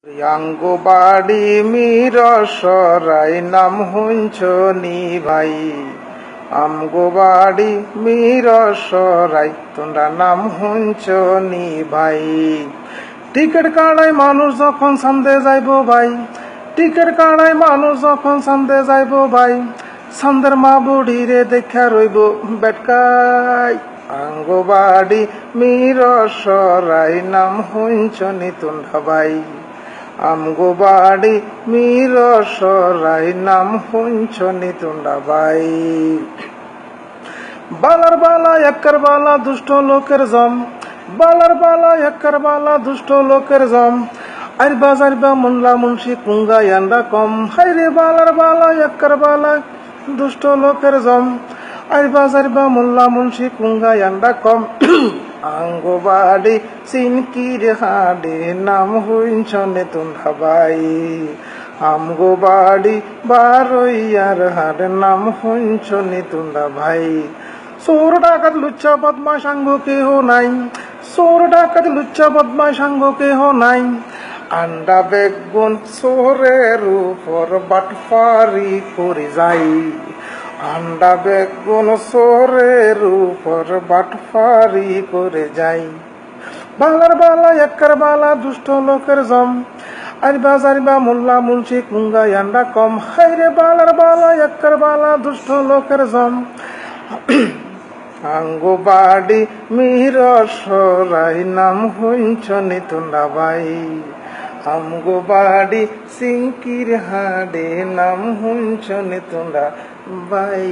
আঙ্গো বাড়ি মিরসরাই নাম হুঞ্চনি ভাই, আমগো বাড়ি মিরসরাই তোমরা নাম হুঞ্চনি ভাই। টিকিট কাটায় মানুষ যখন সামদে যাইব ভাই, টিকিট কাটায় মানুষ যখন সামদে যাইব ভাই, সামদের মা বুড়িরে দেখা রইব বেটকাই। আঙ্গো বাড়ি মিরসরাই নাম হুঞ্চনি তোমরা ভাই, আমগো বাড়ি মিরসরাই নাম হুঞ্চনি তোমরা ভাই। বালার বালা এক্কার বালা দুষ্ট লোকের জম, বালার বালা এক্কার বালা দুষ্ট লোকের জম, আইরবা যাইবা মুনলা মুন্সি কুঙ্গা ইয়ান্ডা কম। হাইরে বালার বালা এক্কার বালা দুষ্ট লোকের জম, আইরবা যাইবা মুনলা মুন্সি কুঙ্গা ইয়ান্ডা কম। আঙ্গো বাড়ি সিনকির হাডে নাম হুঞ্চনে তোমরা ভাই, আমগো বাড়ি বারইয়ার হাট নাম হুঞ্চনে তোমরা ভাই। চোর ডাকাত লুচ্চা বদমাশ আঙ্গ কেহ নাই, চোর ডাকাত লুচ্চা বদমাশ আঙ্গ কেহ নাই। আন্ডা বেগুন চোরের উপর বাটফারি করে যাই, আন্ডা বেগুন চোরের উপর বাটফারি করে যাই। বালার বালা এক্কার বালা দুষ্ট লোকের জম, আইরবা যাইবা মোল্লা মুন্সি কুঙ্গা ইয়ান্ডা কম। হাইরে বালার বালা এক্কার বালা দুষ্ট লোকের জম, আঙ্গো বাড়ি মিরসরাই নাম হুঞ্চনি তোমরা ভাই, আমগো বাড়ি সিংকির হাডে নাম হুঞ্চনি তোমরা ভাই।